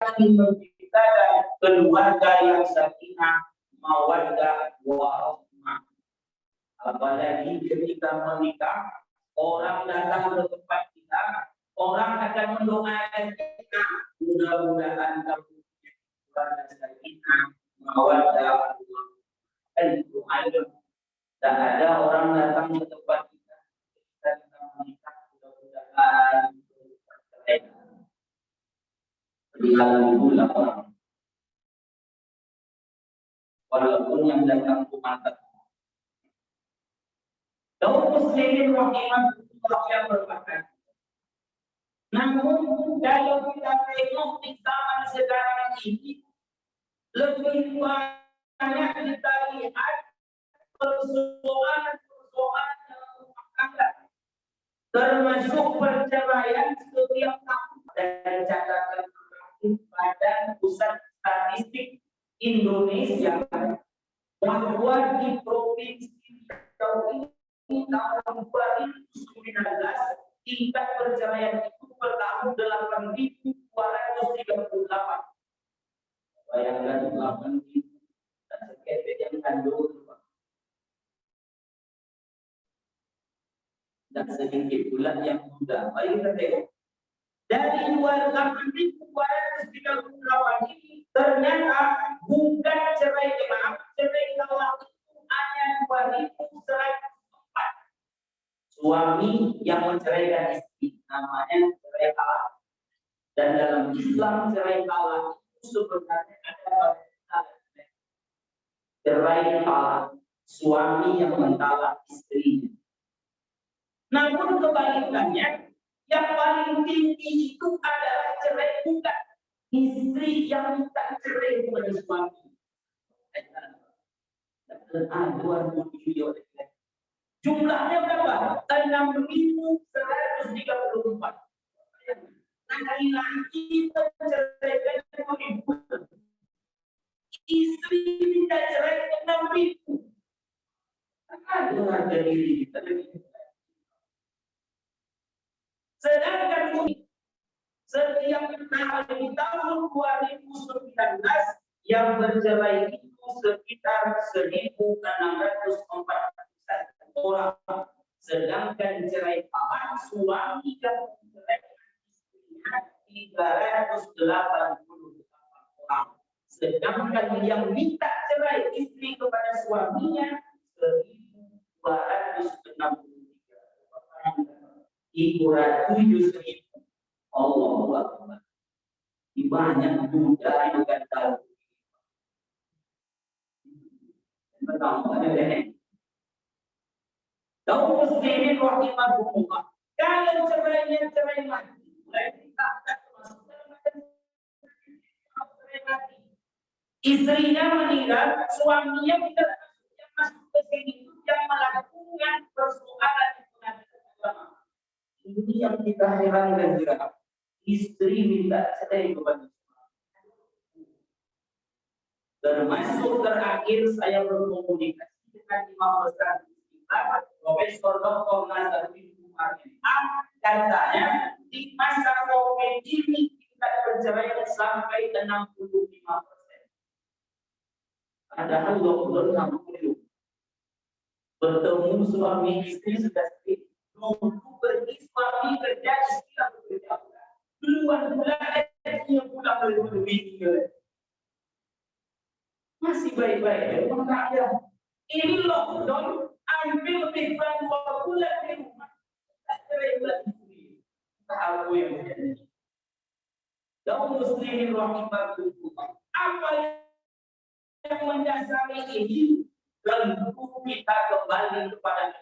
saling menciptakan keluarga yang sakinah, mawaddah, warahmah. Apalagi ketika menikah, orang datang ke tempat kita, orang akan mendoakan kita, mudah-mudahan kamu keluarga sakinah, mawaddah, itu ada. Dan ada orang datang ke tempat kita menikah, mudah-mudahan perihal bulan orang. Walaupun yang datang cuma kaum muslimin rahimahullah yang berbahagia. Namun kalau kita tengok di zaman sekarang ini, lebih banyak kita lihat persoalan-persoalan rumah tangga, termasuk perceraian setiap tahun. Dan catatan Badan Pusat Statistik Indonesia bahwa di provinsi Riau ini tahun 2019 tingkat perceraian itu per tahun 8.238. Bayangkan 8.000 dan sekitar yang kandung dan sedikit pula yang muda. Mari kita tengok. Dari 8.238 ini ternyata bukan cerai talak itu hanya 2.104. Suami yang menceraikan istri namanya cerai talak. Dan dalam Islam cerai talak itu sebenarnya ada cerai talak, suami yang mentalak istrinya. Namun kebalikannya, yang paling tinggi itu adalah cerai bukan, istri yang minta cerai kepada suami. Jumlahnya berapa? 6.134. Laki-laki menceraikan 2.000. Istri minta cerai 6.000. Ada harga diri kita. Sedangkan setiap tahun 2019 yang bercerai itu sekitar 1.641 orang. Sedangkan cerai talak suami yang menceraikan istrinya 388 orang. Sedangkan yang minta cerai istri kepada suaminya 1.263 orang. Ikuran 7.000. Allahu Akbar. Banyak muda yang bukan tahu. Pertama ada kaum muslimin rahimahumullah. Kalau cerainya cerai mati, istrinya meninggal, suaminya tidak masuk ke sini yang melakukan persoalan agama. Ini yang kita herankan juga. Istri minta cerai kepada suami. Termasuk terakhir saya berkomunikasi dengan imam besar kita, Profesor Dr. Nazaruddin Umar. Katanya di masa COVID ini tingkat perceraian sampai 65%. Padahal lockdown sama belum. Bertemu suami istri sudah sedikit. Dulu pergi suami kerja, istri bekerja. Duluan bulan dia pulang dari minggu. Masih baik-baik. Ini lockdown, ambil lebih kurang 2 bulan di rumah. Tak cerai lagi. Tahu yang terjadi. Kaum muslimin rahimahullah. Apa yang mendasari ini? Tentu kita kembali kepada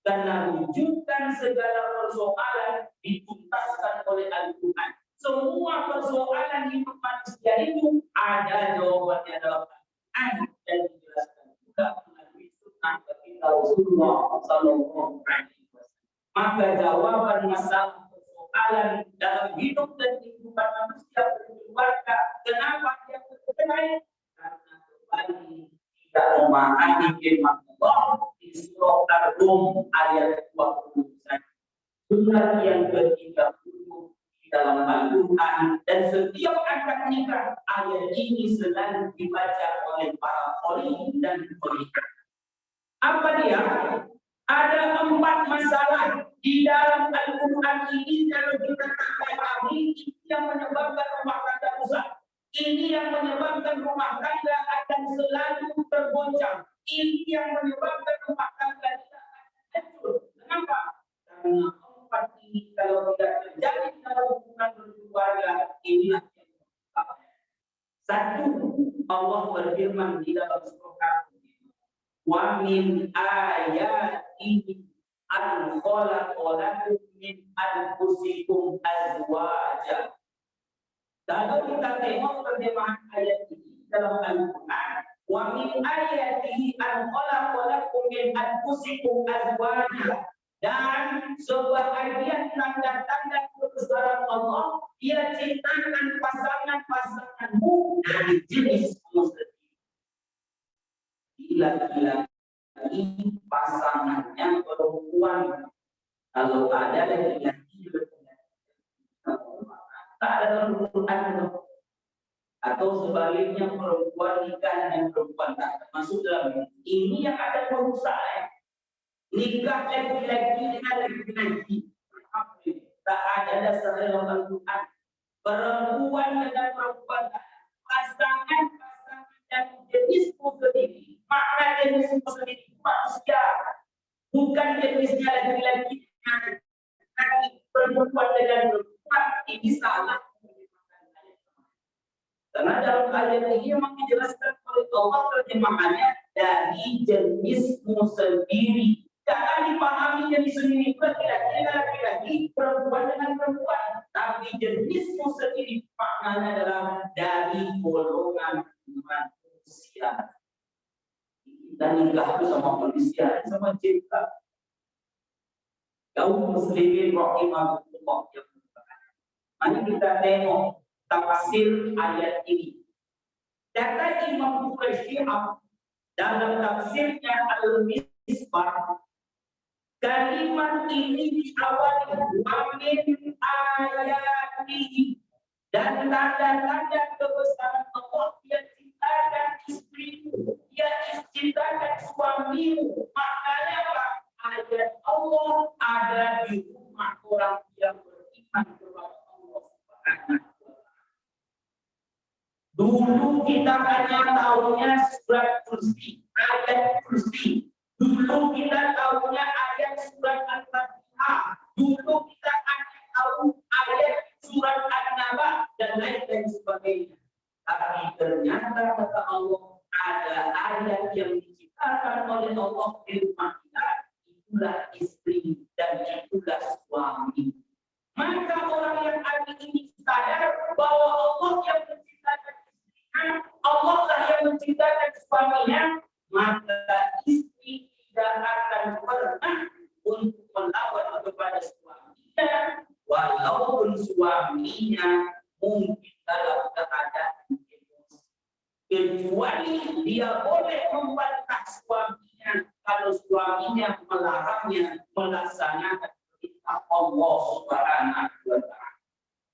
karena rujukan segala persoalan dituntaskan oleh Al-Quran. Semua persoalan hidup manusia itu ada jawabannya dalam Al-Quran dan dijelaskan juga melalui sunnah baginda Rasulullah Sallallahu Alaihi Wasallam. Maka jawaban masalah persoalan dalam hidup dan kehidupan manusia berkeluarga, kenapa dia bercerai? Karena kembali tidak memahami firman Allah di surah Ar-Rum ayat 21. Surat yang ke-30 dalam Al-Quran, dan setiap akad nikah ayat ini selalu dibaca oleh para qori dan qori'ah. Apa dia? Ada 4 masalah di dalam Al-Quran ini. Kalau kita pahami, ini yang menyebabkan rumah tangga rusak. Ini yang menyebabkan rumah tangga akan selalu tergoncang. Ini yang menyebabkan rumah tangga tidak akan hancur. Kenapa? Karena 4 ini kalau tidak terjadi dalam hubungan berkeluarga, inilah yang menyebabkan. 1, Allah berfirman di dalam surah wa min ayatihi an khalaqa lakum min anfusikum azwaja. Kalau kita tengok terjemahan ayat ini dalam Al-Quran, wa min ayatihi an khalaqa lakum min anfusikum azwaja, dan sebuah bagian tanda-tanda kebesaran Allah, Dia ciptakan pasangan-pasanganmu dari jenis muslim. Gila-gila ini pasangannya perempuan. Kalau ada laki-laki tak ada dalam Quran, atau sebaliknya perempuan nikah dengan perempuan tak termasuk dalam ini. Yang ada merusak nikah laki-laki dengan laki-laki. Tak ada dasar dalam Al-Quran. Perempuan dengan perempuan, pasangan dan jenismu sendiri. Makna jenismu sendiri manusia, bukan jenisnya laki-laki dengan laki, perempuan dengan perempuan. Ini salah. Karena dalam ayat ini memang dijelaskan oleh Allah terjemahannya dari jenismu sendiri. Jangan dipahami jenis sendiri laki-laki dengan laki-laki, perempuan dengan perempuan. Tapi jenismu sendiri maknanya adalah dari golongan manusia. Kita nikah sama manusia, sama cinta. Kaum muslimin rahimahullah yang berbahagia. Mari kita tengok tafsir ayat ini. Kata Imam Quraisy dalam tafsirnya Al-Misbah, kalimat ini diawali min ayatihi, dan tanda-tanda kebesaran Allah. Dia ciptakan istrimu, dia ciptakan suamimu. Maknanya apa? Ayat Allah ada di rumah orang yang beriman kepada Allah Subhanahu. Dulu kita hanya tahunya surat kursi, ayat kursi. Dulu kita tahunya ayat surat Al-Fatihah. Dulu kita hanya tahu ayat surat An-Naba dan lain-lain sebagainya. Tapi ternyata kata Allah ada ayat yang diciptakan oleh Allah di rumah kita. Itulah istri dan itulah suami. Maka orang yang hari ini sadar bahwa Allah yang menciptakan istrinya, Allah lah yang menciptakan suaminya, maka istri tidak akan pernah untuk melawan kepada suaminya, walaupun suaminya mungkin dalam keadaan emosi. Kecuali dia boleh membantah suaminya kalau suaminya melarangnya melaksanakan perintah Allah Subhanahu wa Ta'ala.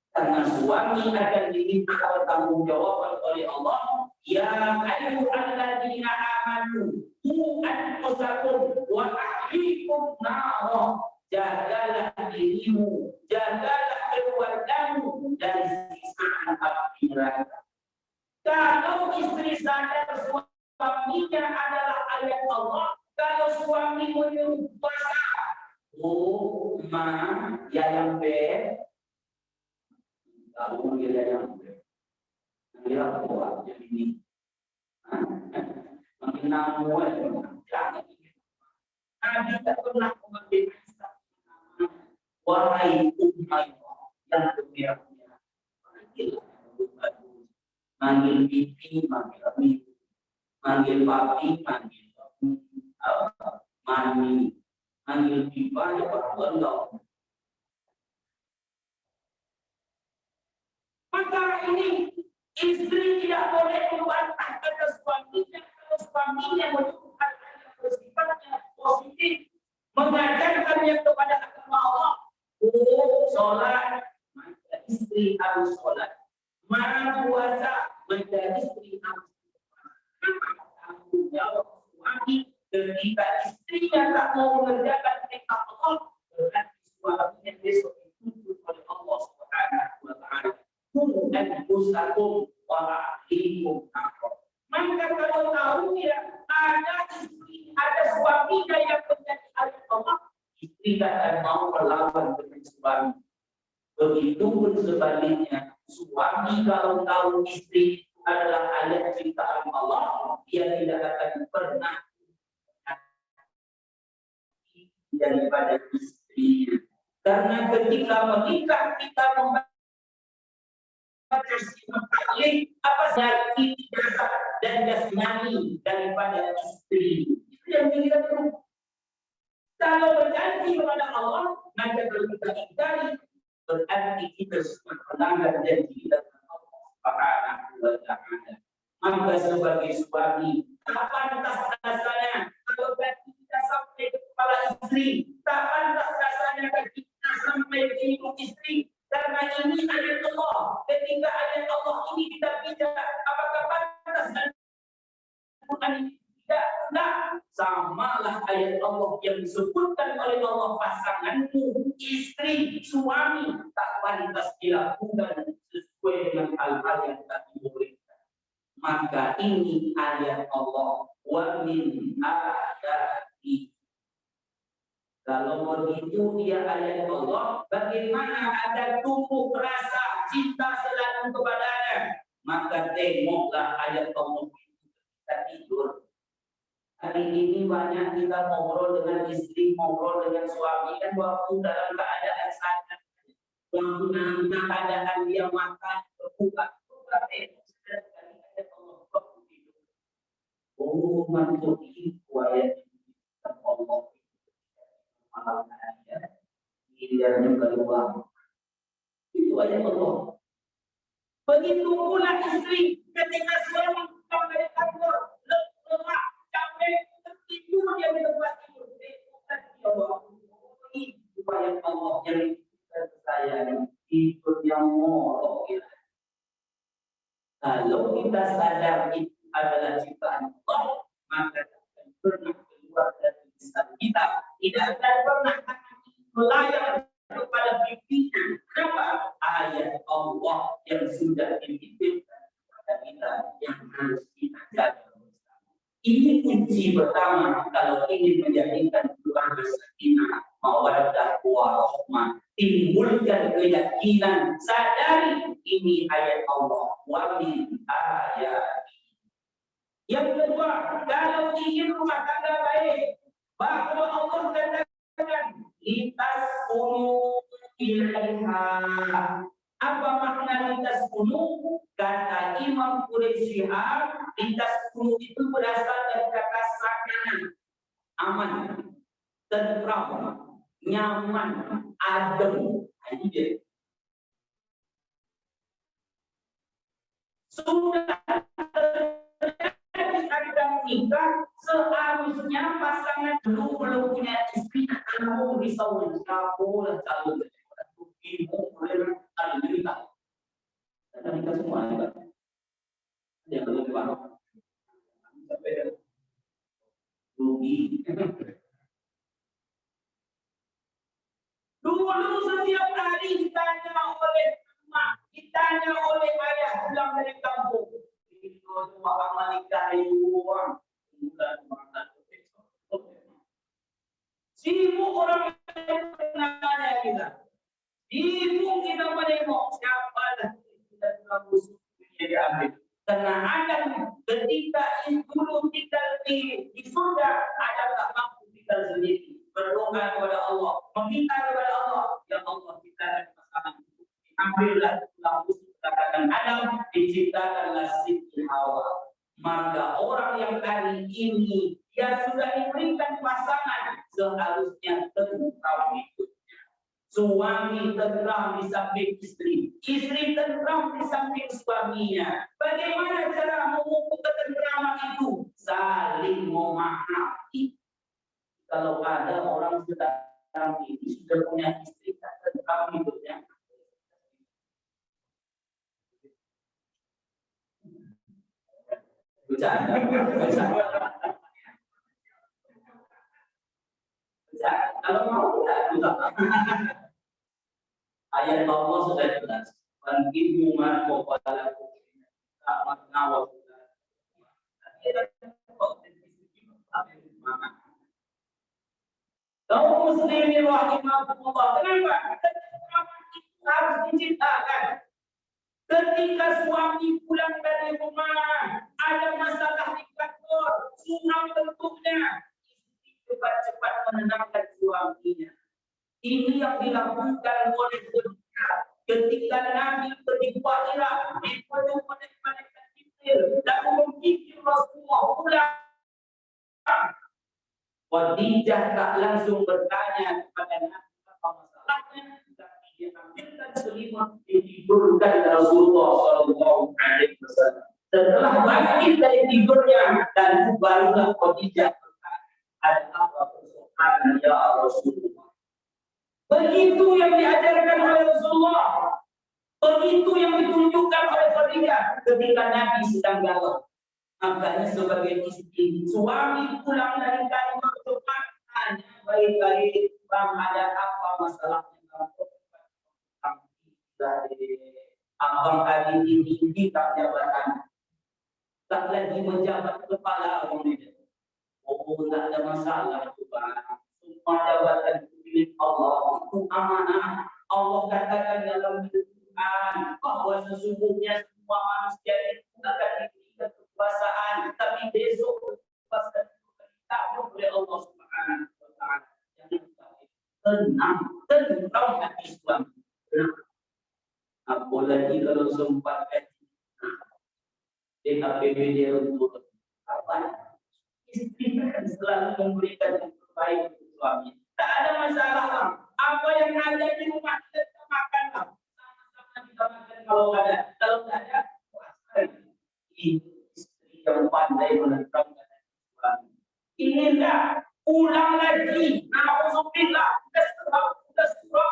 Karena suami akan diminta pertanggungjawaban oleh Allah. Ya ayyuhalladzina amanu qu anfusakum wa ahlikum nar. Jagalah dirimu, jagalah keluargamu dari siksaan api neraka. Kalau istri sadar suaminya adalah ayat Allah, kalau suami menyuruh puasa, oh ma ya yang kamu dia yang dia buat jadi ini makin namu jangan Nabi tak pernah memberi wahai umat yang berbiara manggil pipi, manggil ibu, manggil papi, manggil mami, manggil pipa, ya Allah. Maka ini istri tidak boleh membantah pada suaminya kalau suaminya menunjukkan bersifatnya positif, mengajarkannya kepada agama Allah. Oh, sholat, maka istri harus sholat, mana puasa menjadi istri harus tanggung jawab suami ketika istrinya tak mau mengerjakan perintah Allah, berarti suaminya besok dituntut oleh Allah Subhanahu wa Ta'ala. Dan usahakum wa ahlikum nafkah. Maka kalau tahu ya ada istri, ada suaminya yang menjadi ayat Allah, istri tak mau melawan dengan suami. Begitupun sebaliknya, suami kalau tahu istri adalah ayat ciptaan Allah, dia tidak akan pernah daripada istri. Karena ketika menikah kita membaca apa sakit jasad dan jasmani daripada istri. Itu yang kita perlu. Kalau berjanji kepada Allah, maka kalau kita ingkari, berarti kita semua melanggar janji kita kepada Allah Subhanahu wa Ta'ala. Maka sebagai suami, tak pantas rasanya kalau gaji kita sampai ke kepala istri, tak pantas rasanya gaji kita sampai ke ibu istri. Karena ini ayat Allah. Ketika ayat Allah ini kita bicara, apakah pantas dan Quran ini tidak? Nah, samalah ayat Allah yang disebutkan oleh Allah, pasanganmu, istri, suami, tak pantas dilakukan sesuai dengan hal-hal yang tak dibolehkan. Maka ini ayat Allah. Wa min ayati. Kalau begitu dia ayat Allah, bagaimana ada tumbuh rasa cinta selalu kepadanya? Maka tengoklah ayat Allah kita tidur. Hari ini banyak kita ngobrol dengan istri, ngobrol dengan suami, kan waktu dalam keadaan sadar, waktu dalam keadaan dia makan, berbuka, oh, mantuk itu ayat Allah. Hilangnya keluar. Itu ayat Allah. Begitu pula istri ketika suami pulang dari kantor, lelah, capek, tertidur dia di tempat tidur. Bukan dia bawa. Itu ayat Allah yang kita sayang. Itu yang molok. Kalau kita sadar itu adalah ciptaan Allah, maka akan pernah keluar dari lisan kita. Tidak akan pernah melayang kepada pimpinan. Kenapa? Ayat Allah yang sudah dititipkan kepada kita yang harus kita jaga. Ini kunci pertama kalau ingin menjadikan keluarga sakinah, mawaddah warahmah, timbulkan keyakinan, sadari ini ayat Allah. Wa min ayati. Yang kedua, kalau ingin rumah tangga baik, bahwa Allah katakan litas unu ilaiha. Apa makna litas unu? Kata Imam Quraisy, litas unu itu berasal dari kata sakanan, aman, tentram, nyaman, adem. Ini dia. Sudah ada menikah, seharusnya pasangan dulu belum punya istri, kamu bisa mencampur dan calon ibu boleh menikah. Kita nikah semua kan? Yang belum paham. Sampai rugi. Dulu setiap hari ditanya oleh emak, ditanya oleh ayah pulang dari kampung. Orang menikah ibu orang, bukan orang sibuk orang menanya kita. Sibuk kita menengok siapa dah kita bagus dia ambil. Karena akan ketika dulu tinggal di surga ada tak mampu tinggal sendiri. Berdoa kepada Allah, meminta kepada Allah, ya Allah kita ada masalah. Ambillah tulang rusuk katakan Adam, diciptakanlah Siti Hawa. Maka orang yang hari ini dia sudah diberikan pasangan, seharusnya tentram hidupnya. Suami tentram di samping istri, istri tentram di samping suaminya. Bagaimana cara memupuk ketentraman itu? Saling memahami. Kalau ada orang sedang ini sudah punya istri, tentram hidupnya. Bercanda. Kalau mau ya, ayat Allah sudah jelas. Ibu marko pada amat nawal. Kaum muslimin rahimahullah. Kenapa? Harus diciptakan. Ketika suami pulang dari rumah, ada masalah di kantor, suram bentuknya, istri cepat-cepat menenangkan suaminya. Ini yang dilakukan oleh ketika Nabi pergi ke Irak, dipenuhi oleh malaikat Jibril, lalu memikir Rasulullah pulang. Khadijah tak langsung bertanya kepada Nabi apa masalahnya, tapi dia ambilkan selimut ditidurkan Rasulullah Shallallahu Alaihi Wasallam. Setelah bangkit dari tidurnya, dan barulah Khadijah bertanya, ada apa persoalan ya Rasulullah? Begitu yang diajarkan oleh Rasulullah, begitu yang ditunjukkan oleh Khadijah ketika Nabi sedang galau. Makanya sebagai istri, suami pulang dari kantor cepat tanya baik-baik, bang ada apa masalahnya kantor? Abang hari ini tak jabatan, tak lagi menjabat kepala umumnya. Oh, tak ada masalah itu bang. Semua jabatan milik Allah itu amanah. Allah katakan dalam Al-Quran bahwa sesungguhnya semua manusia itu akan diberikan kekuasaan, tapi besok kekuasaan itu ditanggung oleh Allah Subhanahu wa Ta'ala. Tenang hati suami. Apalagi kalau sempat di APBD untuk apa? Istri akan selalu memberikan yang terbaik untuk suami. Tak ada masalah. Apa yang ada di rumah kita makan. Sama-sama kita makan kalau ada. Kalau tidak ada, istri yang pandai menentangkan suami. Inilah ulang lagi. Alhamdulillah. Kita surah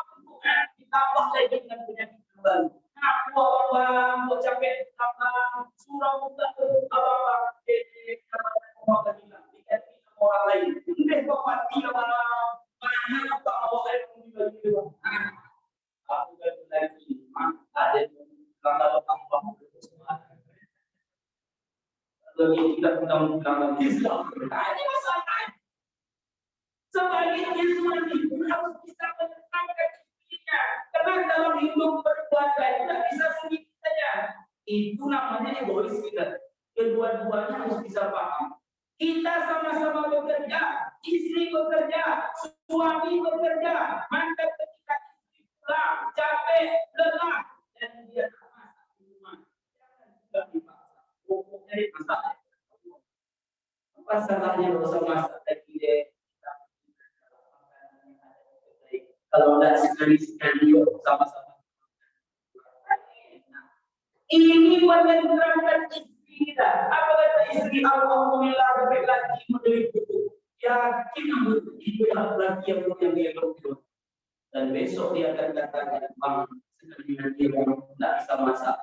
ditambah lagi dengan penyakit baru. Aku abang, buat capek abang, surah buka abang, orang lain. Ini bapak dia mana apa awak yang menjual. Aku kan lagi ada kalau tambah lebih tidak undang-undang Islam. Ini masalah. Sebagai Islam itu harus bisa menetapkan dirinya. Karena dalam hidup berkeluarga tidak bisa sendiri saja. Itu namanya egois kita. Kedua-duanya harus bisa paham. Kita sama-sama bekerja, istri bekerja, suami bekerja, maka ketika istri pulang capek, lelah, dan dia masak di rumah, jangan juga dipaksa. Pokoknya dimasak. Apa salahnya kalau usah masak lagi deh? Kalau tidak sekali-sekali sama-sama. Ini menentukan istri kita. Apa kata istri? Alhamdulillah lagi membeli buku. Yakin itu yang lagi yang dia berbuat. Dan besok dia akan katakan, bang, sekali nanti bang tidak bisa masak.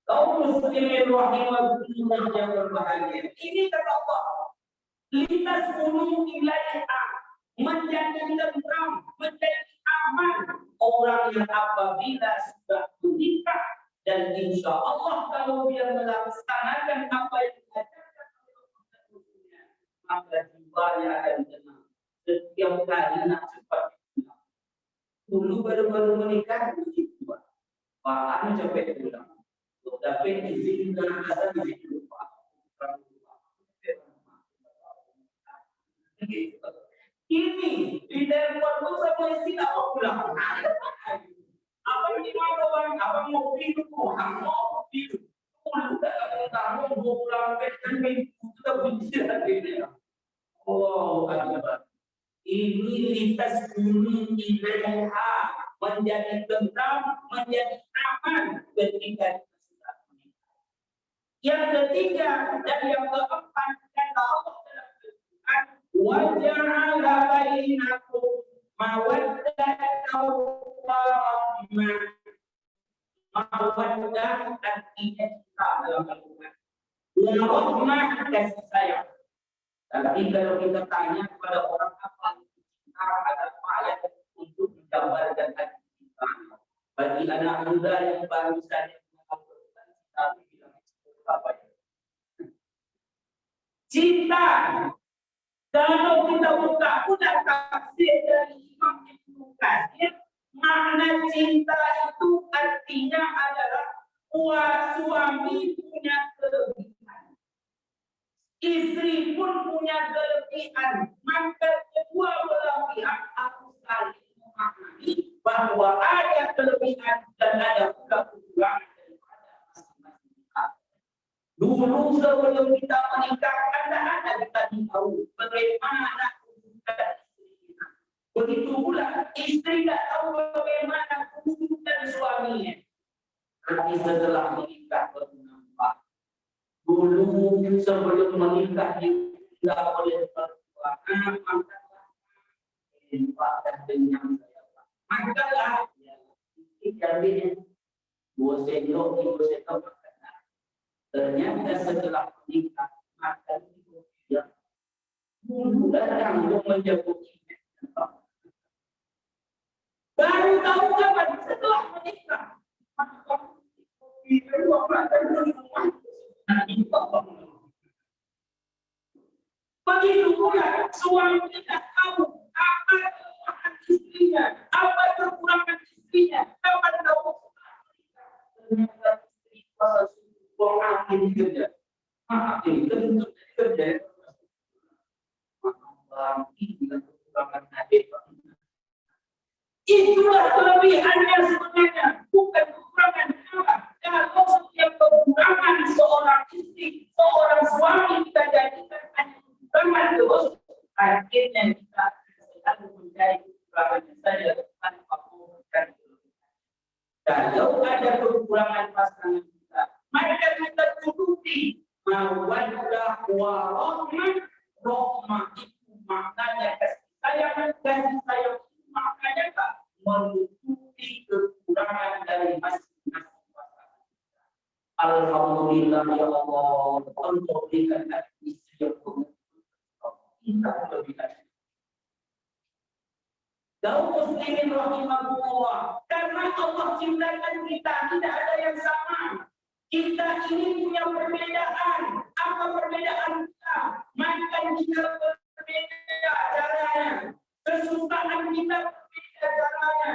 Kaum muslimin rahimahullah yang berbahagia. Ini kata Allah. Lintas gunung ilaiha, menjadi tentram, menjadi aman orang yang apabila sudah menikah, dan insya Allah kalau dia melaksanakan apa yang diajarkan oleh Allah, maka jiwanya akan tenang. Setiap kali nak cepat pulang. Dulu baru menikah begitu, bahan capek pulang. Tapi izin dan asal izin lupa. Ini di telepon pun sama istri tak mau pulang. Apa yang dimana orang? Abang mau hidup, orang mau hidup. Kalau tak mau pulang dan minggu kita benci hati. Oh, Akbar. Ini lintas gunung ilaiha, menjadi tentram, menjadi aman ketika sudah menikah. Yang ketiga dan yang keempat kata Allah dalam Al-Quran, وَجَعَلَ بَيْنَكُمْ مَوَدَّةً وَرَحْمَةً. Mawaddah artinya cinta dalam Al-Quran. Rahmah kasih sayang. Tapi kalau kita tanya kepada orang apa cinta, ada ayat untuk menggambarkan arti cinta. Bagi anak muda yang baru saja mengenal cinta, bilang apa ya? Cinta. Kalau kita buka udah tafsir dari Imam Ibnu Katsir, makna cinta itu artinya adalah suami punya kelebihan, istri pun punya kelebihan, maka kedua belah pihak harus saling memahami bahwa ada kelebihan dan ada pula kekurangan daripada masing-masing pihak. Dulu sebelum kita menikah, ada kita tahu bagaimana kedudukan istri kita. Begitu pula istri tak tahu bagaimana kedudukan suaminya. Tapi setelah menikah baru nampak. Dulu sebelum menikah tidak boleh berdoa, maka dengan saya. Makalah jadi 2 sendok, 3 sendok. Ternyata setelah menikah makan itu tidak dulu datang untuk menjemputnya. Baru tahu kapan setelah menikah. Begitu pula suami tidak tahu apa kelemahan istrinya, apa kekurangan istrinya, kapan tahu ternyata istri akhir kerja, akhir kerja, itulah kelebihannya sebenarnya, bukan kekurangan. Kalau setiap kekurangan seorang istri, seorang suami kita jadikan hanya kekurangan terus, akhirnya kita selalu menjadi kekurangan saja tanpa kekurangan. Kalau ada kekurangan pasangan kita, maka kita tutupi mawaddah warahmah. Rahmah itu maknanya kasih sayang maknanya menutupi kekurangan dari masing-masing pasangan. Alhamdulillah ya Allah, untuk berikan istri yang kita lebih Daud muslimin rahimahullah, karena Allah ciptakan kita tidak ada yang sama. Kita ini punya perbedaan. Apa perbedaan kita? Makan kita berbeda caranya. Kesukaan kita berbeda caranya.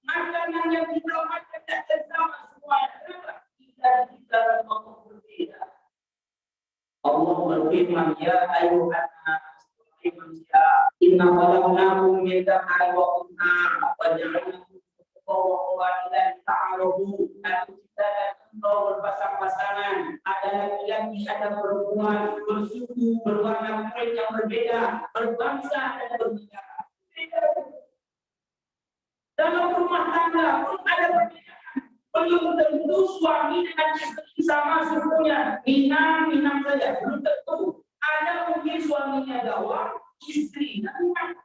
Makanan yang kita makan tidak sama semuanya. Kita Allah berbeda. Allah berfirman, ya ayuhan nas, manusia, inna khalaqnakum min dzakarin wa untha wa ja'alnakum syu'uban dan ta'arufu. Kita berpasang-pasangan, ada laki-laki, ada perempuan, bersuku, berwarna kulit yang berbeda, berbangsa dan bernegara. Dalam rumah tangga pun ada perbedaan. Belum tentu suami dengan istri sama sukunya, Minang saja. Belum tentu. Ada mungkin suaminya Jawa, istrinya Minang.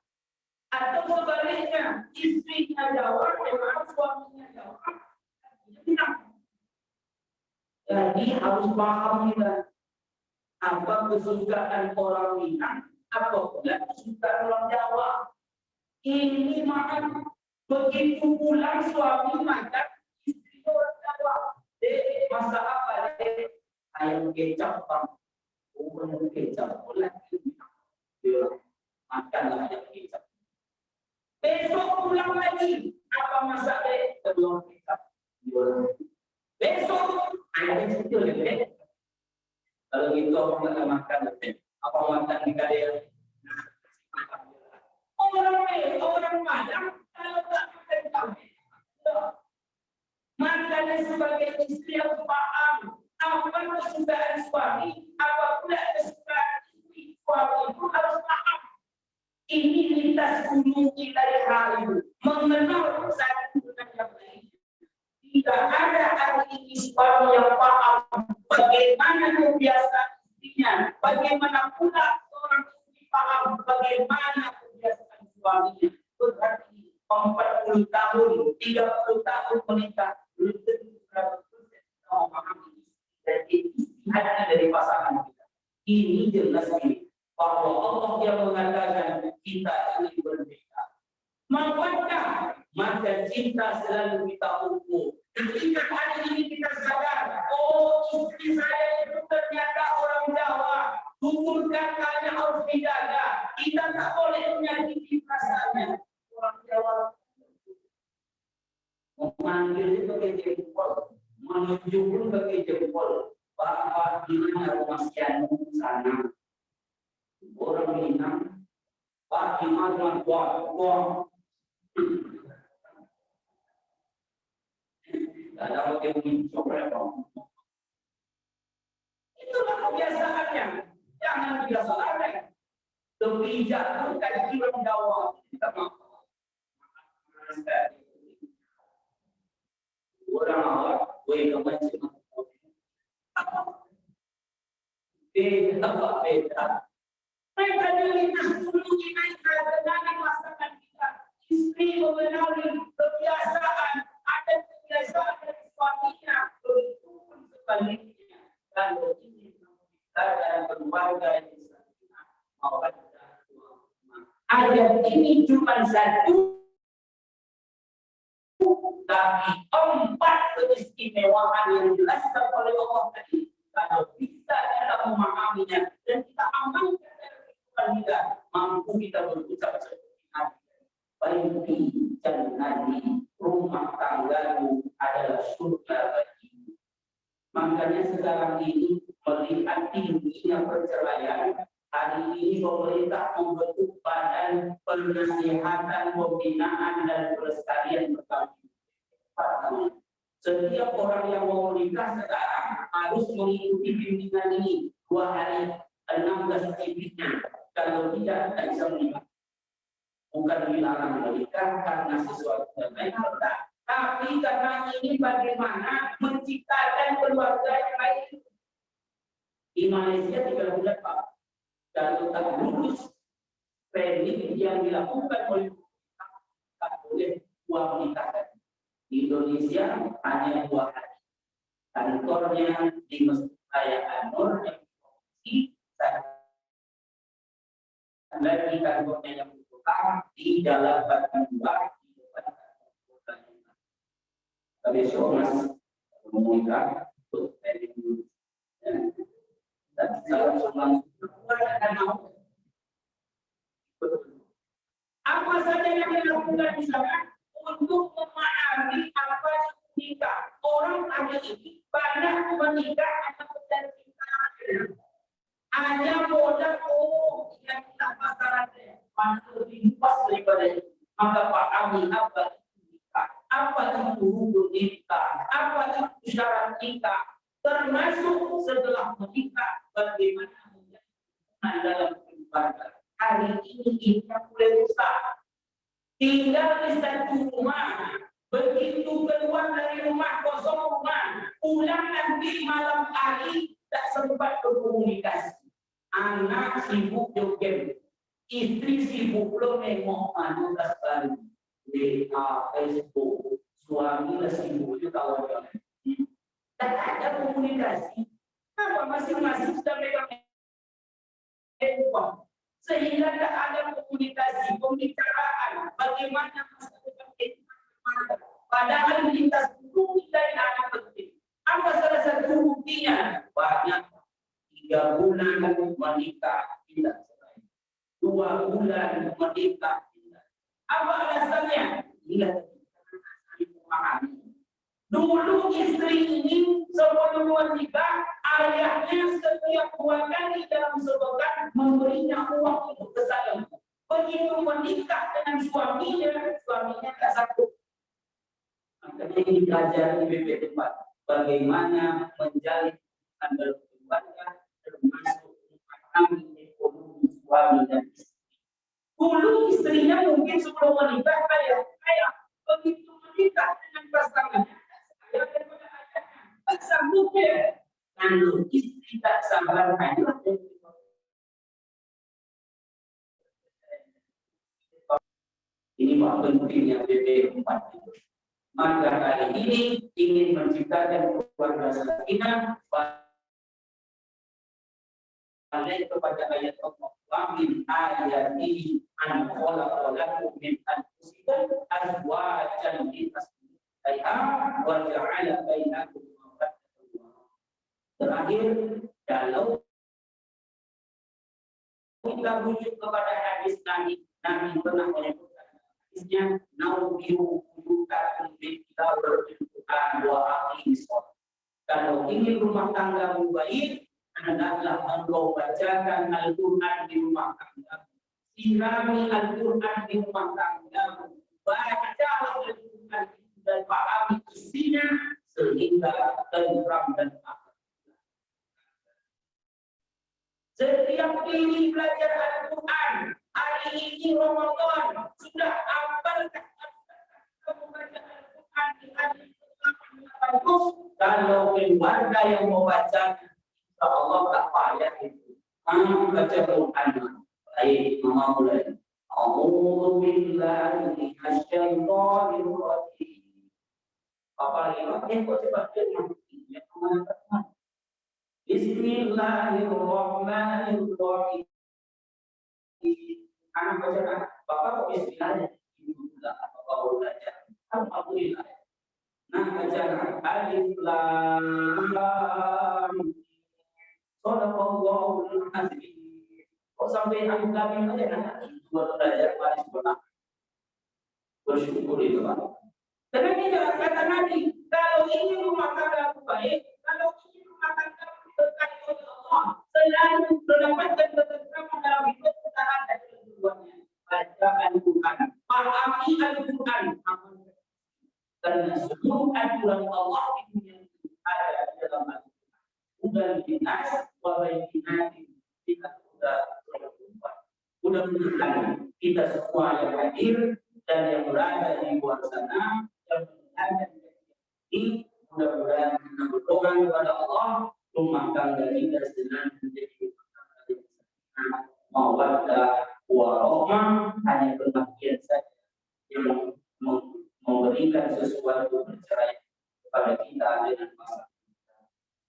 Atau sebaliknya, istrinya Jawa, memang suaminya Jawa, Minang. Jadi harus paham kita apa kesukaan orang Minang, apa pula kesukaan orang Jawa. Ini makan begitu pulang suami makan istri orang Jawa. Dek, masak apa dek? Ayam kecap bang. Ayam kecap pulang makanlah ayam kecap. Besok pulang lagi, apa masak dek? Telur kecap. Besok ayam kecil dek. Kalau gitu orang nggak makan dek. Apa makan di kadang? Orang Padang kalau tak makan kambing, makanya sebagai istri harus paham apa kesukaan suami, apa pula kesukaan istri. Suami itu harus paham. Ini lintas gunung kita hari mengenal satu dengan yang lain. Tidak ada hari ini suami yang paham bagaimana kebiasaan istrinya, bagaimana pula seorang istri paham bagaimana kebiasaan suaminya. Berarti 40 tahun, 30 tahun menikah, belum tentu hati dari pasangan kita. Ini jelas ini bahwa Allah yang mengatakan kita ini berbeda. Maukah maka cinta selalu kita ukur. Ketika hari ini kita sadar, oh istri saya itu ternyata orang Jawa, tutur katanya harus dijaga. Kita tak boleh menyakiti perasaannya. Orang Jawa memanggil itu pakai jempol, menunjuk pun pakai jempol. Bapak di mana rumah sianu sana? Orang Minang, Pak di mana buang. Ada yang mencopet itulah kebiasaannya. Jangan biasa aneh. Lebih jatuh kaji orang Jawa. Kita maaf. Orang awak, boleh kemancing. Beda. Mereka melintas dulu kita dengan pasangan kita. Istri mengenali kebiasaan, ada kebiasaan dari suaminya, begitu pun sebaliknya. Kalau ini kita dan keluarga yang mau ada ini cuma satu, tapi 4 keistimewaan yang dijelaskan oleh Allah tadi. Kalau bisa kita memahaminya dan kita amalkan dalam kehidupan kita, mampu kita berucap seperti Nabi. Baiti jannati, rumah tanggamu adalah surga bagimu. Makanya sekarang ini melihat tingginya perceraian, hari ini pemerintah membentuk badan penasihatan, pembinaan dan pelestarian perkawinan. Setiap orang yang mau menikah sekarang harus mengikuti bimbingan ini 2 hari 16 cipitnya. Kalau tidak bisa menikah. Bukan dilarang menikah karena sesuatu yang lain, tapi karena ini bagaimana menciptakan keluarga yang lain. Di Malaysia 3 bulan Pak, kalau tak lulus training yang dilakukan oleh tak boleh uang nikah. Di Indonesia hanya 2 hari. Kantornya di Masjid Raya An-Nur yang di lagi kantornya yang di Jalan Batan 2 di depan kantor. Besok Mas menikah untuk training dan salam semua akan mau. Apa saja yang dilakukan di sana untuk memahami apa nikah. Orang hari ini banyak menikah hanya cinta, hanya modal yang kita pasarannya masih lebih luas daripada itu. Maka pahami apa itu nikah, apa itu rukun nikah, apa itu syarat nikah, termasuk setelah menikah bagaimana menjalani dalam kehidupan. Hari ini kita mulai rusak. Tinggal di satu rumah, begitu keluar dari rumah kosong rumah, pulang nanti malam hari tak sempat berkomunikasi. Anak sibuk joget, istri sibuk belum nengok manusia baru, WA, Facebook, suami lah sibuk juga kawan-kawan. Tak ada komunikasi. Apa masing-masing sudah megang handphone. Sehingga tak ada komunikasi, pembicaraan, bagaimana masa depan kita. Padahal lintas bukti dari anak penting. Apa salah satu buktinya? Banyak 3 bulan menikah tidak selesai, 2 bulan menikah tidak. Apa alasannya? Tidak dipahami. Dulu istri ini sebelum menikah, ayahnya setiap 2 kali dalam sebulan memberinya uang untuk kesalahan. Begitu menikah dengan suaminya tak sanggup. Makanya ini belajar di BP tempat bagaimana menjalin dalam keluarga, termasuk memahami ekonomi suami dan istri. Dulu istrinya mungkin sebelum menikah kaya, begitu menikah dengan pasangannya. Tak sanggup ya. Kalau istri tak sabar hanya ini pentingnya BP4. Maka kali ini ingin menciptakan keluarga sakinah balik kepada ayat Allah. Wa min ayatihi an khalaqa lakum min anfusikum azwajan litaskunu wa ja'ala bainakum mawaddatan. Terakhir, kalau kita rujuk kepada hadis Nabi pernah menyebutkan hadisnya naubiru wujudakum bil Quran wa aqimis shalah. Kalau ingin rumah tanggamu baik, hendaklah engkau bacakan Al-Quran di rumah tangga. Sirami Al-Quran di rumah tangga. Baca Al-Quran dan pahami isinya sehingga tentram dan aman. Setiap ini belajar Al-Quran, hari ini Ramadan, sudah apalkah kamu baca Al-Quran di hari bagus? Kalau keluarga yang membaca, Allah tak payah itu. Baca Quran. Baik, mama mulai. A'udzu billahi minasyaitonir rajim. Apa lagi? Kok cepat ya, teman-teman. Bismillahirrahmanirrahim. Anak baca, Bapak kok bismillah? Bapak belajar. Alhamdulillah. Nah, baca alif lam Shadaqallahul azim. Kok sampai alif lam aja nah? Buat belajar baris benar. Bersyukur itu, Pak. Karena ini jangan kata Nabi, kalau ingin rumah tangga baik, kalau ingin rumah tangga diberkati oleh Allah, selalu mendapatkan ketentraman dalam hidup kita dan kehidupannya. Baca Al-Quran, pahami Al-Quran, karena seluruh aturan Allah itu yang ada di dalam Al-Quran. Udah dinas, wabarakatuh, kita sudah berjumpa. Mudah-mudahan kita semua yang hadir dan yang berada di luar sana yang mendengarkan ini, mudah-mudahan kita berdoa kepada Allah, rumah tangga kita senang menjadi mawaddah warahmah, hanya kebahagiaan saja yang memberikan sesuatu bercerai kepada kita dengan pasangan.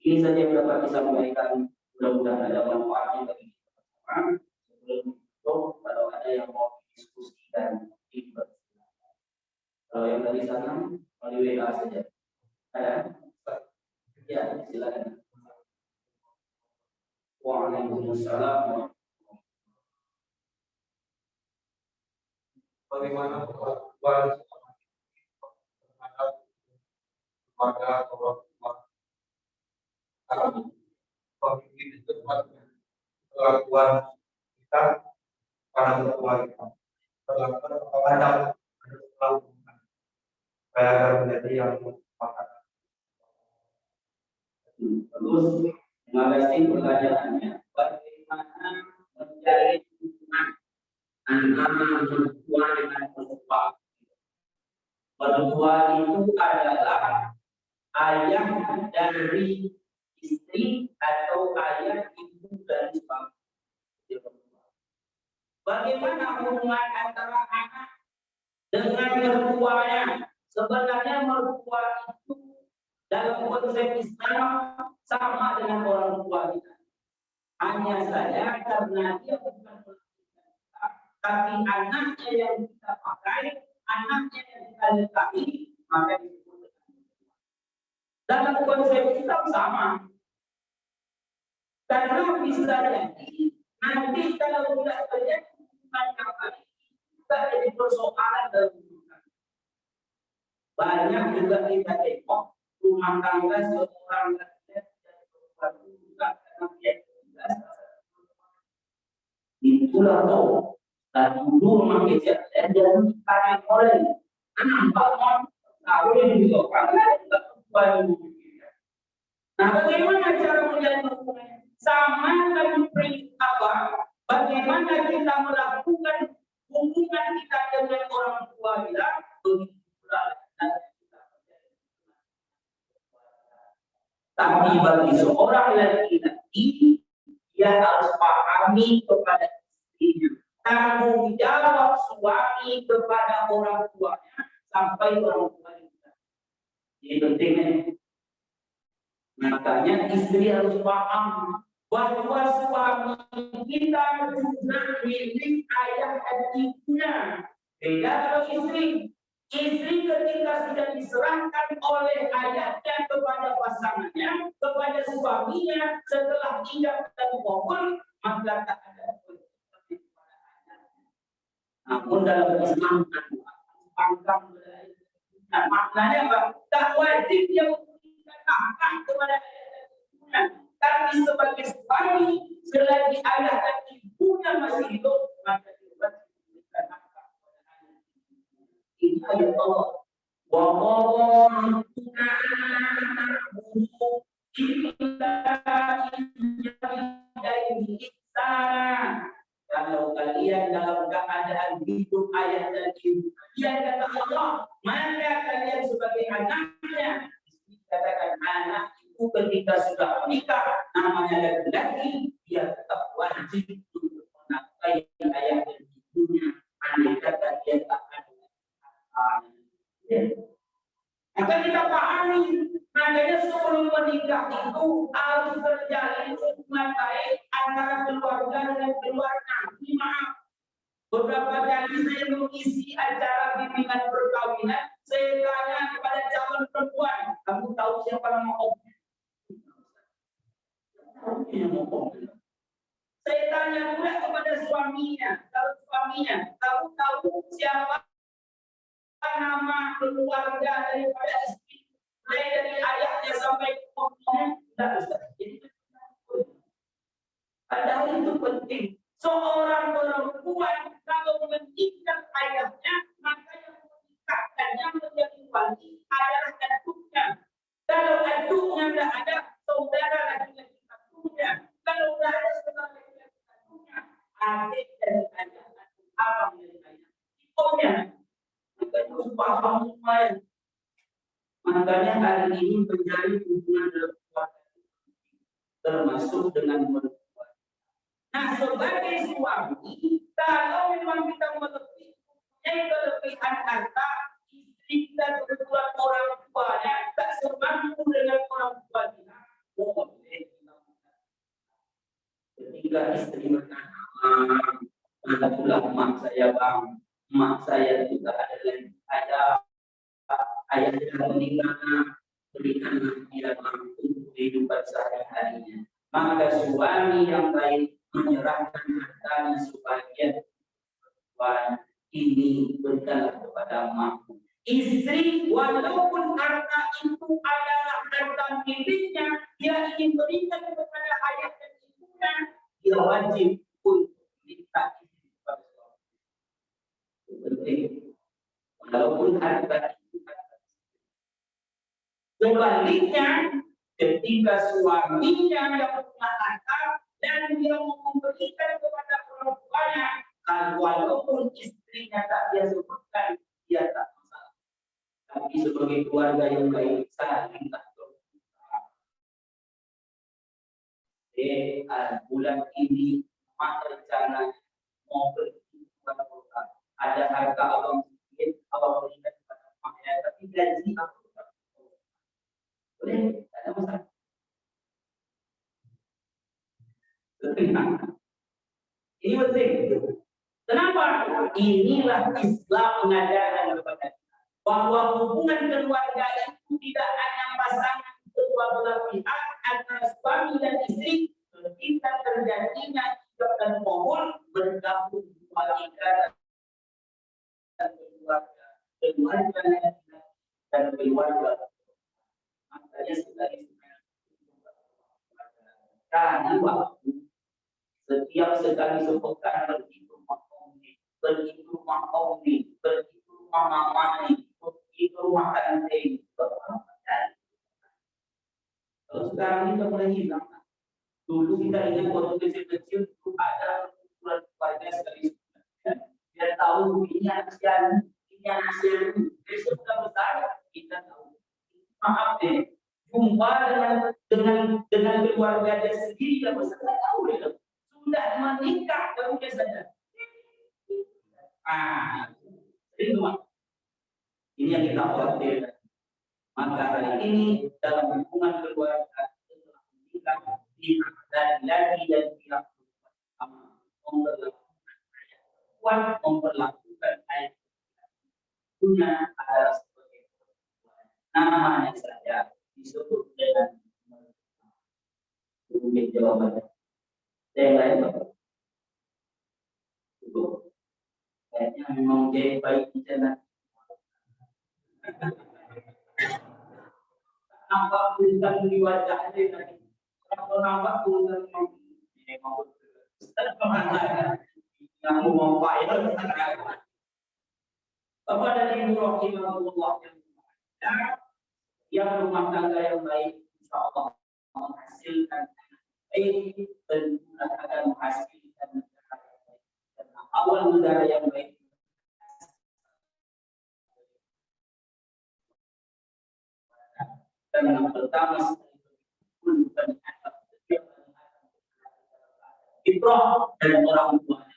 Ini saja yang dapat disampaikan. Mudah-mudahan ada manfaatnya bagi kita semua. Sebelum itu, kalau ada yang mau diskusikan, dipersilakan. Kalau yang dari sana, melalui WA saja. Ada? Ya, silakan. Waalaikumsalam. Bagaimana perlakuan terhadap kepada orang tua pemimpin itu perlakuan kita pada orang tua kita perlakuan terhadap perlakuan agar menjadi yang makan. Terus, terima kasih pertanyaannya. Bagaimana mencari hubungan antara mertua dengan mertua? Mertua itu adalah ayah dari istri atau ayah ibu dari suami. Bagaimana hubungan antara anak dengan mertuanya? Sebenarnya mertua itu dalam konsep Islam sama dengan orang tua kita. Hanya saja karena dia bukan kita, tapi anaknya yang kita pakai, anaknya yang kita letahi, maka disebut dengan mertua. Dalam konsep Islam sama. Karena bisa jadi nanti kalau tidak terjadi hubungan yang baik, kita jadi persoalan dalam hubungan. Banyak juga kita tengok rumah tangga seorang laki-laki dan perempuan juga karena dia itulah toh dan dulu mengejar dan ditarik oleh nampak tahu yang juga karena perempuan. Nah, bagaimana cara menjalin hubungan? Sama dengan apa? Bagaimana kita melakukan hubungan kita dengan orang tua kita? Tapi bagi seorang laki-laki, dia harus pahami kepada istrinya. Tanggung jawab suami kepada orang tuanya sampai orang tuanya. Ini pentingnya. Makanya istri harus paham bahwa suami kita juga milik ayah dan ibunya. Beda kalau istri. Istri ketika sudah diserahkan oleh ayahnya kepada pasangannya, kepada suaminya, setelah ijab dan kabul, maka tak ada seperti kepada ayahnya. Namun dalam Islam pangkam nah, maknanya apa? Tak wajib dia memberikan hak kepada ayah dan ibunya, tapi sebagai suami, selagi ayah dan ibunya masih hidup, maka dia wajib memberikan hak kepada ayah. Ini ayat Allah. Wa qadna na'budu illa ilaihi ihsana. Kalau kalian dalam keadaan hidup ayah dan ibu kalian kata Allah, maka kalian sebagai anaknya, katakan anak itu ketika sudah menikah namanya laki-laki, dia tetap wajib untuk menafkahi ayah dan ibunya. Andai kata dia tak ada. Maka kita pahami, makanya sebelum menikah itu harus terjalin hubungan baik antara keluarga dengan keluarga. Maaf, beberapa kali saya mengisi acara bimbingan perkawinan, saya tanya kepada calon perempuan, kamu tahu siapa nama om? Saya tanya pula kepada suaminya, kalau suaminya, kamu tahu siapa nama keluarga daripada istri, mulai dari ayahnya sampai ke omnya? Tidak usah. Padahal itu penting. Seorang perempuan kalau menikah ayahnya, maka yang menikahkannya menjadi wali adalah aduknya. Kalau aduknya tidak ada, saudara laki-laki aduknya. Kalau tidak ada saudara laki-laki aduknya, adik dari ayah, abang dari ayah, omnya. Maka itu paham lumayan. Makanya hari ini menjadi hubungan dalam keluarga, termasuk dengan perempuan. Nah, sebagai suami, kalau memang kita mempunyai kelebihan harta, istri kita kebetulan orang tuanya tak semampu dengan orang tua kita, boleh. Ketika istri berkata, "Alhamdulillah, mak saya bang, mak saya juga ada ayah sudah meninggal, berikan dia bang untuk kehidupan sehari-harinya." Maka suami yang baik menyerahkan hartanya sebagian perempuan ini berikanlah kepada makmu. Istri walaupun harta itu adalah harta miliknya, dia ingin berikan kepada ayah dan ibunya, dia wajib untuk minta izin kepada suami. Penting. Walaupun harta itu sebaliknya, ketika suaminya yang punya harta dan dia memberikan kepada orang tuanya, walaupun istrinya tak dia sebutkan, dia tak masalah. Tapi sebagai keluarga yang baik, saling tak bulan ini maka rencana mau pergi ke kota. Ada harta abang sedikit, abang berikan kepada mamanya, tapi gaji aku tak. Boleh, tak ada masalah. Ini penting. Kenapa? Inilah Islam mengajarkan kepada kita bahwa hubungan keluarga itu tidak hanya pasangan kedua belah pihak antara suami dan istri. Ketika terjadinya ijab dan kabul, bergabung keluarga dan keluarga dan keluarga. Makanya sekali karena waktu setiap sekali sepekan pergi ke rumah Omni, pergi ke rumah Omni, pergi ke rumah Mamani, pergi ke rumah Tante. Kalau sekarang ini mulai hilang. Dulu kita ingat waktu kecil-kecil itu ada ukuran keluarga sekali sebulan. Dia tahu ini asian, ini asian. Besok sudah besar kita tahu. Maaf deh, jumpa dengan keluarga dia sendiri, dia besar tahu dia. Sudah menikah baru dia sadar. Itu ini yang kita khawatirkan. Maka hari ini dalam hubungan keluarga setelah menikah laki-laki dan pihak memperlakukan ayat punya adalah sebagai namanya saja disebut dengan mungkin jawabannya. Yang lain itu kayaknya memang jadi baik di sana. Nampak tulisan di wajah dia tadi. Kalau nampak tulisan ini mau yang mau file Bapak dan Ibu rahimahullah yang rumah tangga yang baik insya Allah menghasilkan baik dan akan menghasilkan awal negara yang baik. Dan yang pertama fitrah dan orang tuanya.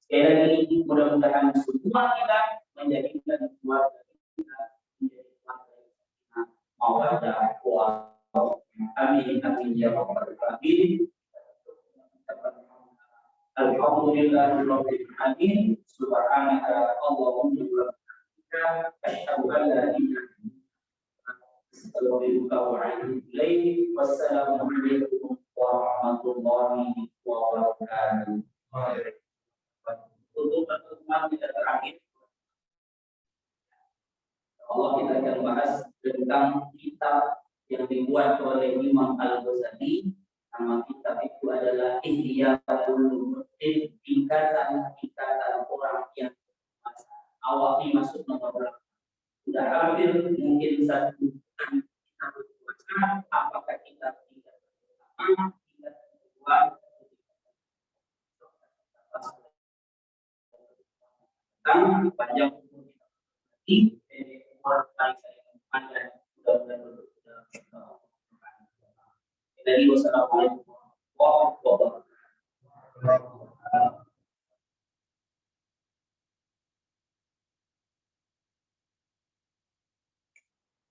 Sekali lagi mudah-mudahan semua kita menjadikan keluarga kita menjadi keluarga yang mawaddah wa amin amin ya rabbal alamin. Alhamdulillahirabbil alamin. Subhanaka Allahumma wa bihamdika asyhadu an la ilaha Wassalamualaikum warahmatullahi wabarakatuh. Untuk pertemuan kita terakhir, Allah kita akan bahas tentang kitab yang dibuat oleh Imam Al-Ghazali. Nama kitab itu adalah Ihyaul Ulumuddin, tingkatan orang yang awalnya masuk nomor berapa? Sudah hampir mungkin satu apakah kita tidak pertama, tidak kedua, tentang panjang di jadi wassalamualaikum warahmatullahi wabarakatuh.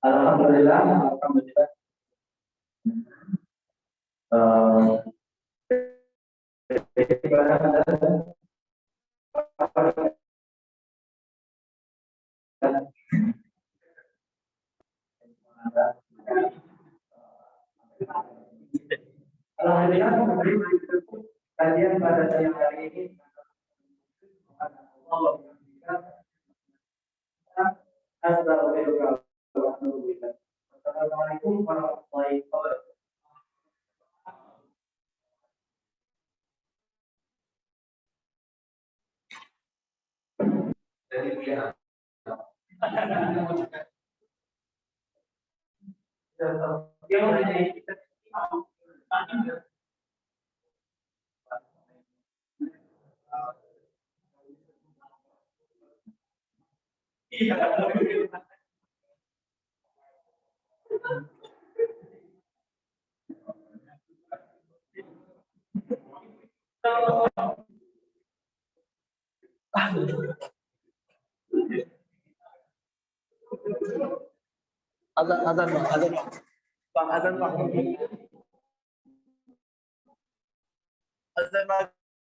Alhamdulillah. Alhamdulillah, kajian pada siang hari ini Assalamualaikum warahmatullahi wabarakatuh. Jadi dia azan maghrib